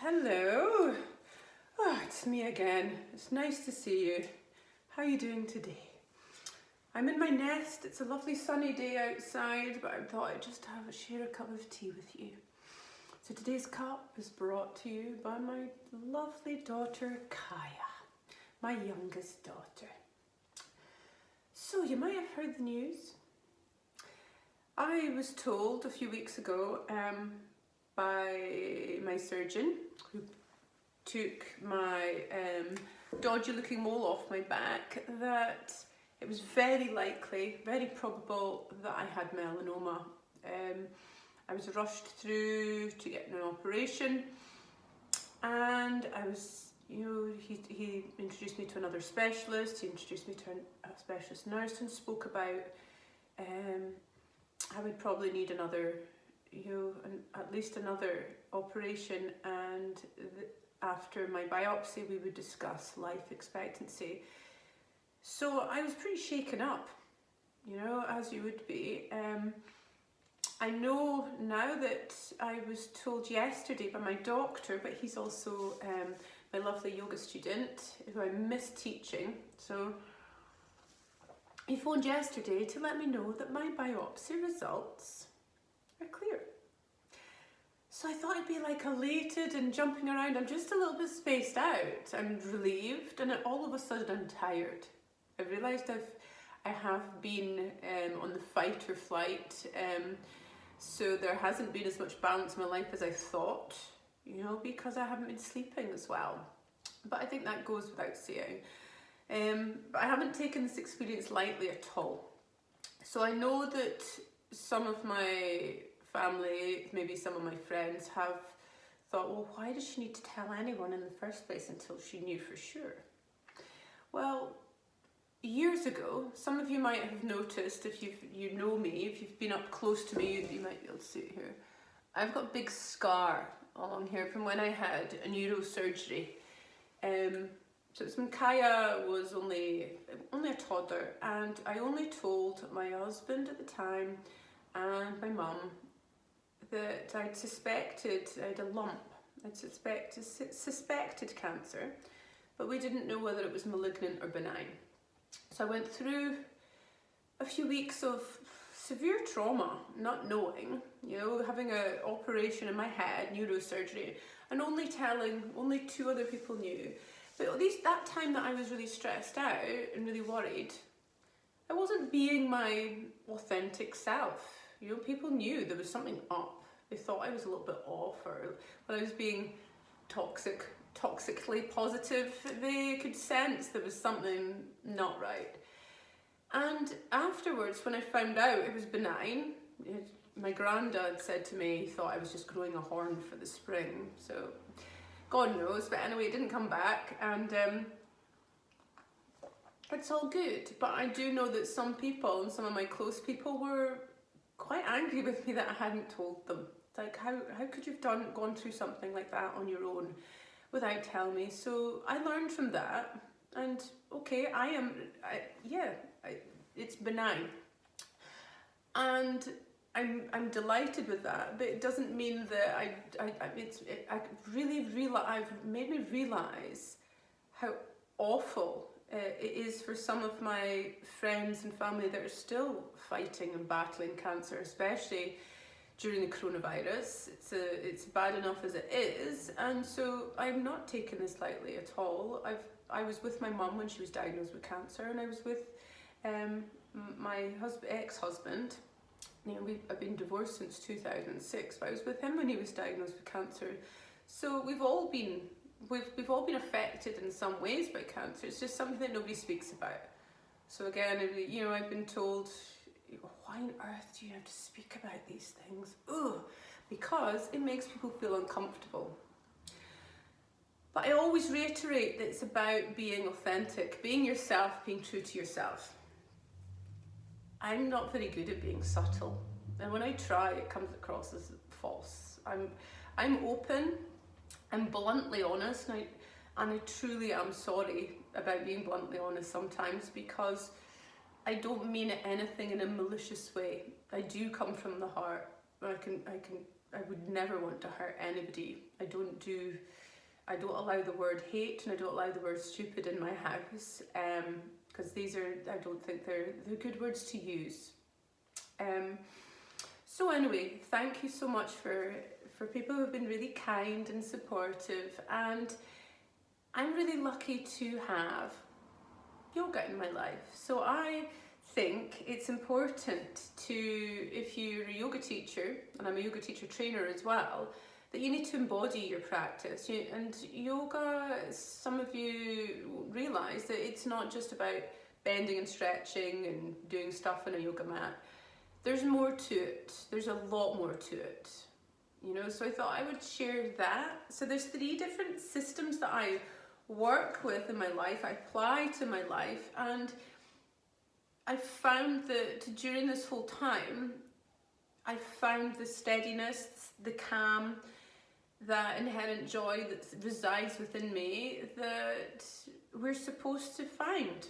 Hello. Oh, it's me again. It's nice to see you. How are you doing today? I'm in my nest. It's a lovely sunny day outside, but I thought I'd just share a cup of tea with you. So today's cup is brought to you by my lovely daughter Kaya, my youngest daughter. So you might have heard the news. I was told a few weeks ago by my surgeon, who took my dodgy looking mole off my back, that it was very likely, very probable that I had melanoma. I was rushed through to get an operation, and I was, he introduced me to another specialist, he introduced me to a specialist nurse, and spoke about I would probably need another, at least another operation, and after my biopsy we would discuss life expectancy. So I was pretty shaken up, as you would be. I know now that I was told yesterday by my doctor, but he's also my lovely yoga student who I miss teaching. So he phoned yesterday to let me know that my biopsy results are clear. So I thought I'd be like elated and jumping around. I'm just a little bit spaced out. I'm relieved, and all of a sudden I'm tired. I realised I have been on the fight or flight, so there hasn't been as much balance in my life as I thought, because I haven't been sleeping as well. But I think that goes without saying. But I haven't taken this experience lightly at all. So I know that some of my family, maybe some of my friends, have thought, well, why does she need to tell anyone in the first place until she knew for sure? Well, years ago, some of you might have noticed, if you know me, if you've been up close to me, you might be able to see it here. I've got a big scar along here from when I had a neurosurgery. So it's when Kaya was only a toddler, and I only told my husband at the time and my mum that I'd suspected I had a lump. I'd suspected cancer, but we didn't know whether it was malignant or benign. So I went through a few weeks of severe trauma, not knowing, having an operation in my head, neurosurgery, and only two other people knew. But at least that time that I was really stressed out and really worried, I wasn't being my authentic self. People knew there was something up. They thought I was a little bit off, or when I was being toxically positive, they could sense there was something not right. And afterwards, when I found out it was benign, my granddad said to me he thought I was just growing a horn for the spring. So God knows, but anyway, it didn't come back, and it's all good. But I do know that some people, and some of my close people, were quite angry with me that I hadn't told them. Like, how could you have gone through something like that on your own without telling me? So I learned from that, and okay, it's benign, and I'm delighted with that, but it doesn't mean that I've made me realise how awful it is for some of my friends and family that are still fighting and battling cancer, especially during the coronavirus. It's bad enough as it is, and so I'm not taking this lightly at all. I was with my mum when she was diagnosed with cancer, and I was with my ex-husband. I've been divorced since 2006, but I was with him when he was diagnosed with cancer. So we've all been affected in some ways by cancer. It's just something that nobody speaks about. So again, I've been told, why on earth do you have to speak about these things? Ugh, because it makes people feel uncomfortable. But I always reiterate that it's about being authentic, being yourself, being true to yourself. I'm not very good at being subtle, and when I try, it comes across as false. I'm open, I'm bluntly honest, and I truly am sorry about being bluntly honest sometimes, because I don't mean anything in a malicious way. I do come from the heart. I can I would never want to hurt anybody. I don't allow the word hate, and I don't allow the word stupid in my house, because I don't think they're good words to use. So anyway, thank you so much for people who have been really kind and supportive, and I'm really lucky to have yoga in my life. So I think it's important to, if you're a yoga teacher, and I'm a yoga teacher trainer as well, that you need to embody your practice. And yoga, some of you realise that it's not just about bending and stretching and doing stuff on a yoga mat. There's more to it. There's a lot more to it. So I thought I would share that. So there's 3 different systems that I work with in my life, I apply to my life, and I found that during this whole time, I found the steadiness, the calm, that inherent joy that resides within me that we're supposed to find.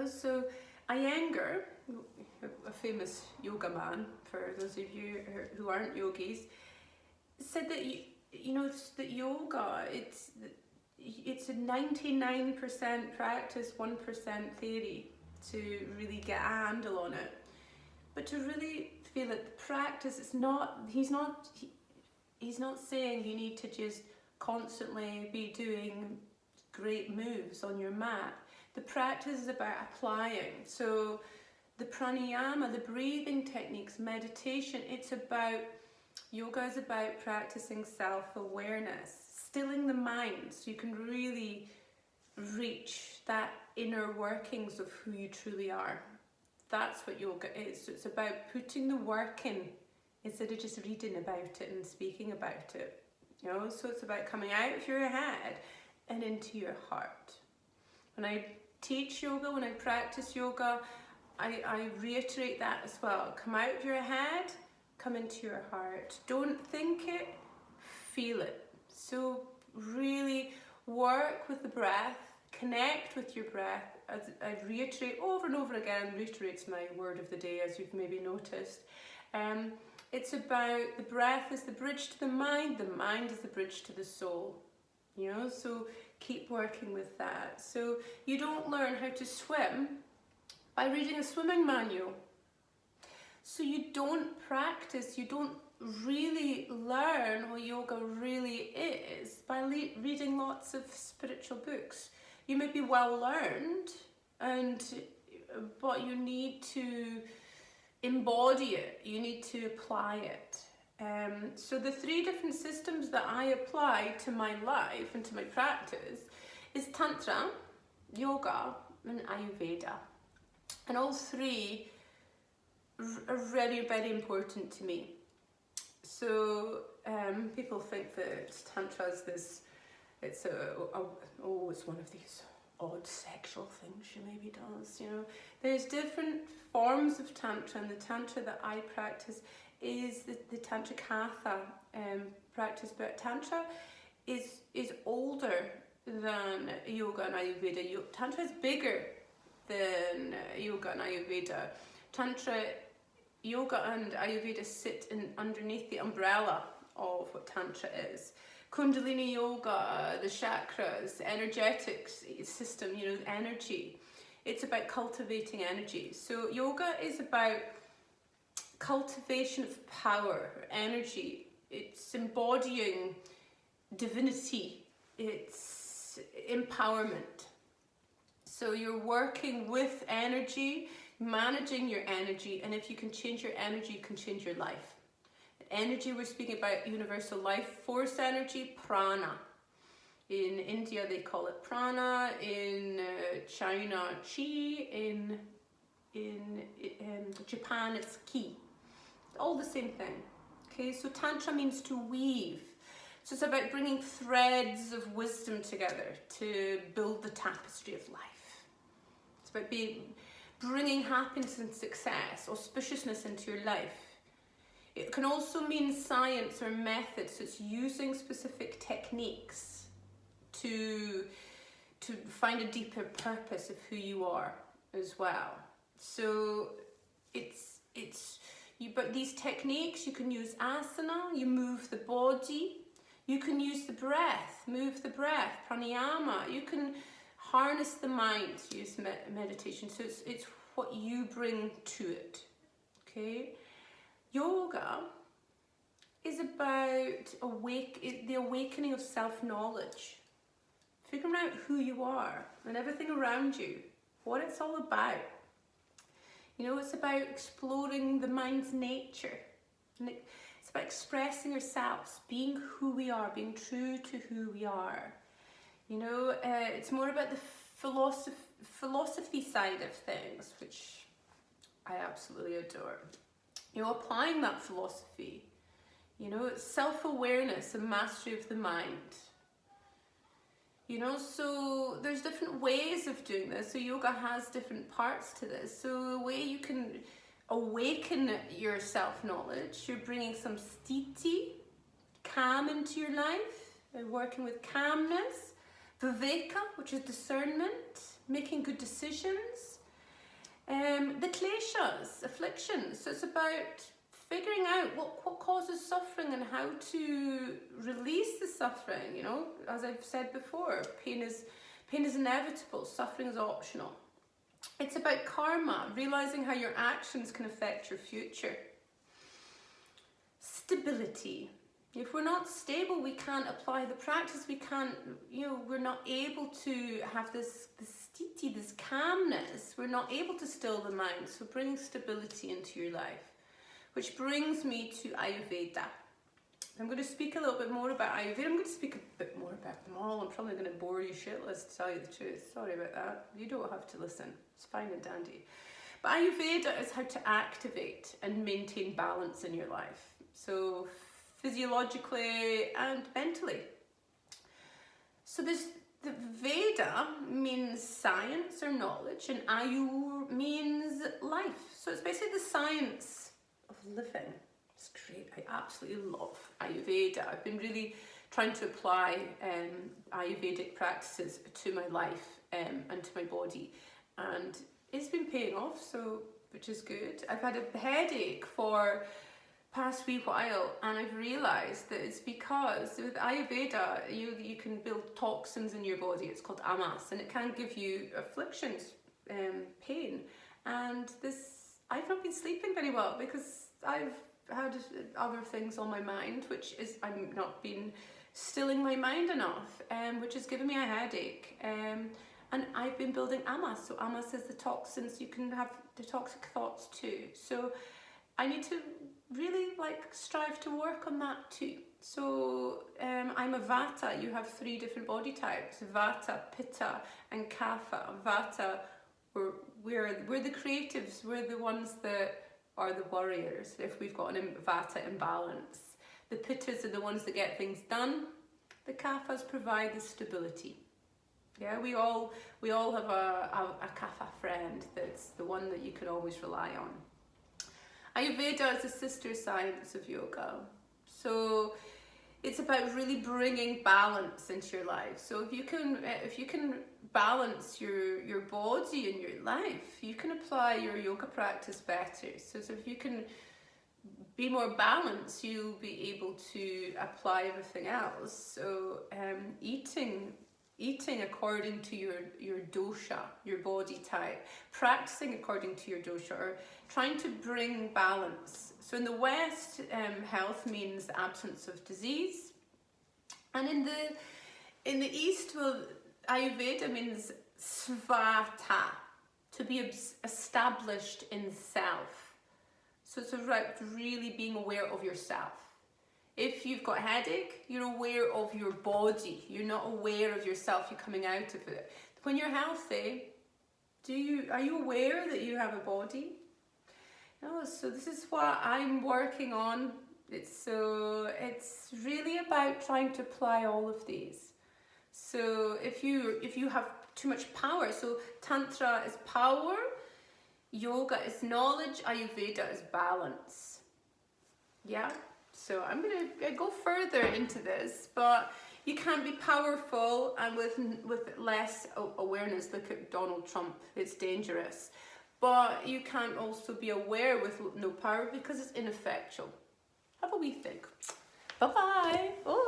So Iyengar, a famous yoga man, for those of you who aren't yogis, said that that yoga, it's a 99% practice, 1% theory to really get a handle on it. But to really feel it, the practice, he's not saying you need to just constantly be doing great moves on your mat. The practice is about applying. So the pranayama, the breathing techniques, meditation, yoga is about practicing self-awareness, stilling the mind so you can really reach that inner workings of who you truly are. That's what yoga is. So it's about putting the work in instead of just reading about it and speaking about it. So it's about coming out of your head and into your heart. When I teach yoga, when I practice yoga, I reiterate that as well. Come out of your head, come into your heart. Don't think it, feel it. So really work with the breath, connect with your breath. As I reiterate over and over again, reiterates my word of the day, as you've maybe noticed. It's about the breath is the bridge to the mind is the bridge to the soul. So keep working with that. So you don't learn how to swim by reading a swimming manual. So you don't practice, you don't really learn what yoga really is by reading lots of spiritual books. You may be well learned, but you need to embody it, you need to apply it. So the 3 different systems that I apply to my life and to my practice is Tantra, Yoga and Ayurveda. And all 3 are very, very important to me. So people think that Tantra is it's one of these odd sexual things she maybe does, There's different forms of Tantra, and the Tantra that I practice is the Tantra Katha practice, but Tantra is older than Yoga and Ayurveda. Tantra is bigger than Yoga and Ayurveda. Tantra, Yoga and Ayurveda sit underneath the umbrella of what Tantra is. Kundalini Yoga, the chakras, the energetics system, energy. It's about cultivating energy. So yoga is about cultivation of power, energy. It's embodying divinity. It's empowerment. So you're working with energy, managing your energy, and if you can change your energy, you can change your life. Energy, we're speaking about universal life force energy, prana. In India they call it prana, in China chi, in Japan it's ki. All the same thing. Okay, so Tantra means to weave. So it's about bringing threads of wisdom together to build the tapestry of life. It's about bringing happiness and success, auspiciousness into your life. It can also mean science or methods. So it's using specific techniques to find a deeper purpose of who you are as well. So it's But these techniques, you can use asana, you move the body, you can use the breath, move the breath, pranayama, you can harness the mind, use meditation. So it's what you bring to it, okay? Yoga is about the awakening of self-knowledge, figuring out who you are and everything around you, what it's all about. You know, it's about exploring the mind's nature, and it's about expressing yourselves, being who we are, being true to who we are. You know, it's more about the philosophy side of things, which I absolutely adore. You know, applying that philosophy. You know, it's self-awareness and mastery of the mind. You know, so there's different ways of doing this. So yoga has different parts to this. So the way you can awaken your self-knowledge, you're bringing some sthiti, calm into your life, working with calmness, viveka, which is discernment, making good decisions, the kleshas, afflictions. So it's about figuring out what causes suffering and how to release the suffering. You know, as I've said before, pain is inevitable, suffering is optional. It's about karma, realizing how your actions can affect your future. Stability. If we're not stable, we can't apply the practice. We can't, you know, we're not able to have this sthiti, this calmness. We're not able to still the mind. So bringing stability into your life. Which brings me to Ayurveda. I'm going to speak a little bit more about Ayurveda. I'm going to speak a bit more about them all. I'm probably going to bore you shitless, to tell you the truth. Sorry about that. You don't have to listen. It's fine and dandy. But Ayurveda is how to activate and maintain balance in your life. So physiologically and mentally. So the Veda means science or knowledge, and Ayur means life. So it's basically the science of living. It's great. I absolutely love Ayurveda. I've been really trying to apply Ayurvedic practices to my life and to my body, and it's been paying off, so which is good. I've had a headache for past wee while, and I've realised that it's because with Ayurveda you can build toxins in your body. It's called amas, and it can give you afflictions, pain, and I've not been sleeping very well because I've had other things on my mind, which is I'm not been stilling my mind enough, which has given me a headache. And I've been building amas. So amas is the toxins. You can have the toxic thoughts too. So I need to really strive to work on that too. So I'm a vata. You have 3 different body types: vata, pitta, and kapha. Vata, we're the creatives. We're the ones that are the warriors if we've got an vata imbalance. The pittas are the ones that get things done. The kaphas provide the stability. Yeah, we all have a kapha friend that's the one that you can always rely on. Ayurveda is a sister science of yoga. So it's about really bringing balance into your life. So if you can balance your body and your life, you can apply your yoga practice better. So if you can be more balanced, you'll be able to apply everything else. So eating according to your dosha, your body type, practicing according to your dosha, or trying to bring balance. So in the West, health means the absence of disease, and in the East, well, Ayurveda means svata, to be established in self. So it's about really being aware of yourself. If you've got a headache, you're aware of your body. You're not aware of yourself. You're coming out of it. When you're healthy, are you aware that you have a body? No. So this is what I'm working on. It's really about trying to apply all of these. So if you have too much power, so Tantra is power, Yoga is knowledge, Ayurveda is balance. Yeah. So I'm going to go further into this, but you can't be powerful and with less awareness. Look at Donald Trump. It's dangerous. but you can't also be aware with no power because it's ineffectual. Have a wee think. Bye bye. Oh.